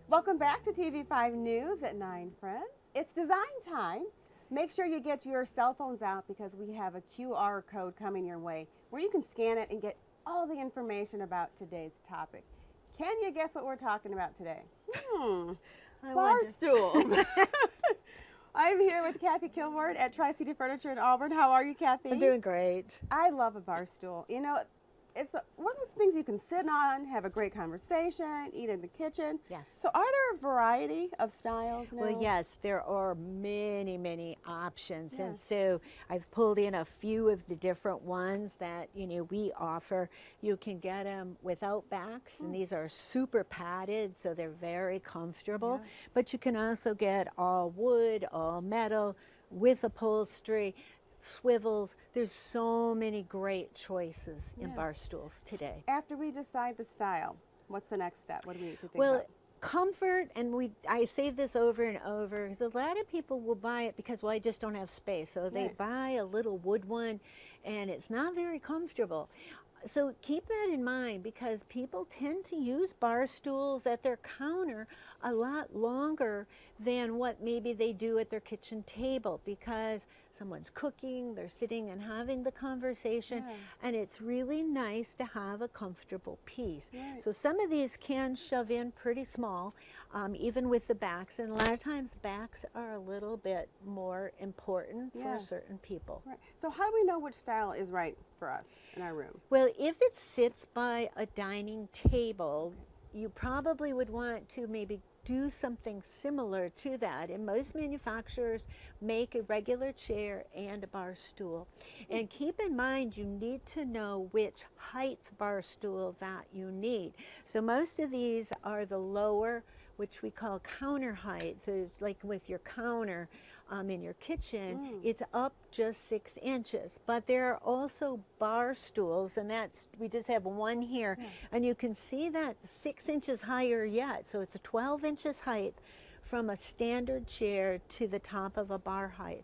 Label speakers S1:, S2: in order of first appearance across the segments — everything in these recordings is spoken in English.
S1: Welcome back to TV5 News at 9, friends. It's design time. Make sure you get your cell phones out because we have a QR code coming your way where you can scan it and get all the information about today's topic. Can you guess what we're talking about today?
S2: I
S1: Bar
S2: wonder.
S1: stools. I'm here with Kathy Kilward at Tri-City Furniture in Auburn. How are you, Kathy?
S2: I'm doing great.
S1: I love a bar stool. You know, it's one of those things you can sit on, have a great conversation, eat in the kitchen.
S2: Yes.
S1: So are there a variety of styles now?
S2: Well, yes, there are many, many options. And
S1: Yes.
S2: so I've pulled in a few of the different ones that, we offer. You can get them without backs, and these are super padded, so they're very comfortable.
S1: Yes.
S2: But you can also get all wood, all metal, with upholstery, swivels. There's so many great choices in
S1: Yeah.
S2: bar stools today.
S1: After we decide the style, what's the next step? What do we need to think
S2: Well,
S1: about?
S2: comfort, and I say this over and over, because a lot of people will buy it because, well, I just don't have space. So they
S1: Right.
S2: buy a little wood one, and it's not very comfortable. So keep that in mind, because people tend to use bar stools at their counter a lot longer than what maybe they do at their kitchen table, because someone's cooking, they're sitting and having the conversation,
S1: Yeah.
S2: and it's really nice to have a comfortable piece.
S1: Right.
S2: So some of these can shove in pretty small, even with the backs, and a lot of times backs are a little bit more important for
S1: Yes.
S2: certain people.
S1: Right. So how do we know which style is right for us in our room?
S2: Well, if it sits by a dining table, you probably would want to maybe do something similar to that. And most manufacturers make a regular chair and a bar stool. And keep in mind, you need to know which height bar stool that you need. So most of these are the lower, which we call counter height. So it's like with your counter in your kitchen, it's up just 6 inches. But there are also bar stools, and we just have one here, and you can see that 6 inches higher yet. So it's a 12 inches height from a standard chair to the top of a bar height.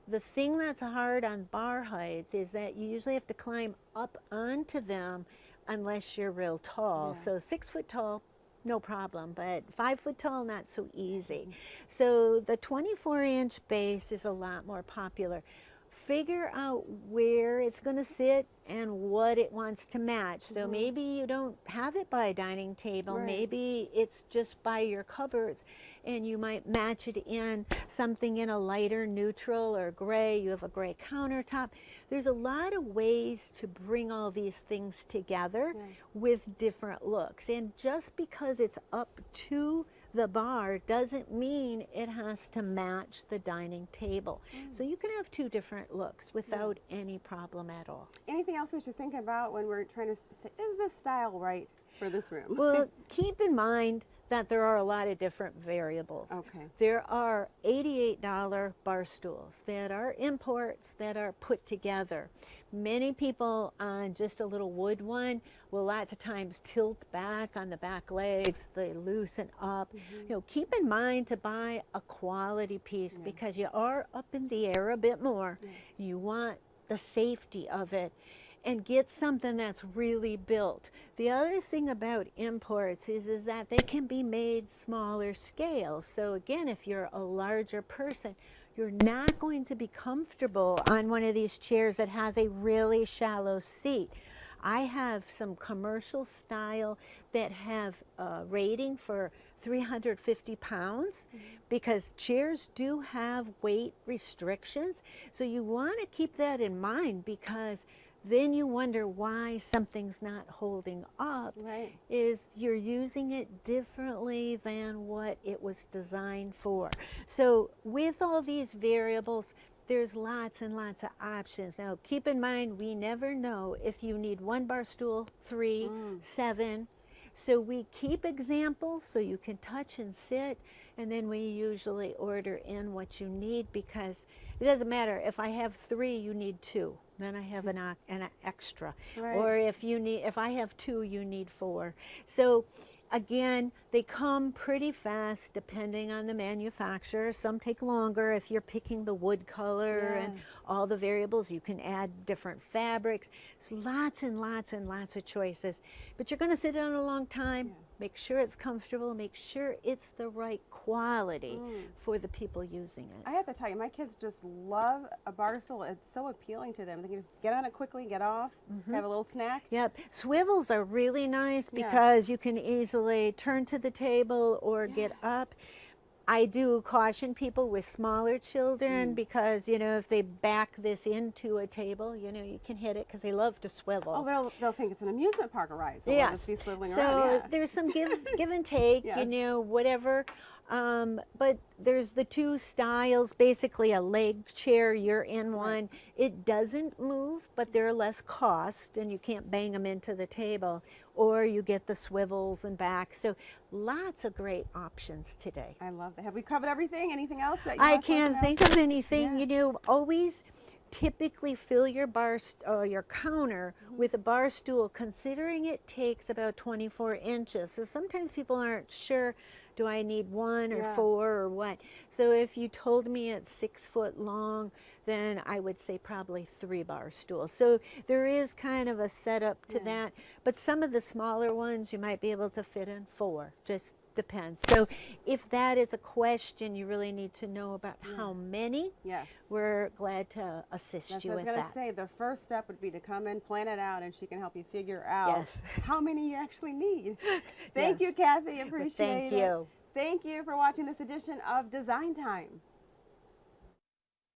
S2: The thing that's hard on bar height is that you usually have to climb up onto them unless you're real tall.
S1: Yeah.
S2: So 6 foot tall, no problem, but 5 foot tall, not so easy. So the 24-inch base is a lot more popular. Figure out where it's going to sit and what it wants to match. So maybe you don't have it by a dining table,
S1: Right.
S2: maybe it's just by your cupboards, and you might match it in something in a lighter neutral or gray. You have a gray countertop. There's a lot of ways to bring all these things together with different looks. And just because it's up to the bar doesn't mean it has to match the dining table. So you can have 2 different looks without any problem at all.
S1: Anything else we should think about when we're trying to say, is this style right for this room?
S2: Well, keep in mind that there are a lot of different variables.
S1: Okay.
S2: There are $88 bar stools that are imports that are put together. Many people on just a little wood one will lots of times tilt back on the back legs, they loosen up. Keep in mind to buy a quality piece because you are up in the air a bit more. You want the safety of it, and get something that's really built. The other thing about imports is that they can be made smaller scale. So again, if you're a larger person, you're not going to be comfortable on one of these chairs that has a really shallow seat. I have some commercial style that have a rating for 350 pounds because chairs do have weight restrictions. So you want to keep that in mind, because then you wonder why something's not holding up.
S1: Right.
S2: Is you're using it differently than what it was designed for. So with all these variables, there's lots and lots of options. Now keep in mind, we never know if you need 1 bar stool, 3, 7. So we keep examples so you can touch and sit, and then we usually order in what you need, because it doesn't matter if I have 3, you need 2. Then I have an extra.
S1: Right.
S2: Or if I have 2, you need 4. So again, they come pretty fast depending on the manufacturer. Some take longer if you're picking the wood color and all the variables. You can add different fabrics. So lots and lots and lots of choices. But you're going to sit down a long time. make sure it's comfortable, make sure it's the right quality for the people using it.
S1: I have to tell you, my kids just love a bar stool. It's so appealing to them. They can just get on it quickly, get off, have a little snack.
S2: Yep, swivels are really nice because you can easily turn to the table or get up. I do caution people with smaller children because, you know, if they back this into a table, you know, you can hit it because they love to swivel.
S1: Oh, they'll think it's an amusement park ride, so
S2: Yes.
S1: they'll just be swiveling
S2: So
S1: around.
S2: there's some give and take, you know, whatever. But there's the two styles, basically a leg chair, you're in one. It doesn't move, but they're less cost and you can't bang them into the table. Or you get the swivels and back. So lots of great options today.
S1: I love that. Have we covered everything? Anything else that you
S2: I
S1: want to let us
S2: can't
S1: know?
S2: think of anything. You know, always typically fill your your counter with a bar stool, considering it takes about 24 inches. So sometimes people aren't sure, do I need one or four or what? So if you told me it's 6 foot long, then I would say probably 3 bar stools. So there is kind of a setup to that, but some of the smaller ones you might be able to fit in 4, just depends. So if that is a question you really need to know about how many, we're glad to assist you with that.
S1: I was going to say, the first step would be to come in, plan it out, and she can help you figure out how many you actually need. Thank you, Kathy. Appreciate it.
S2: Thank you.
S1: Thank you for watching this edition of Design Time.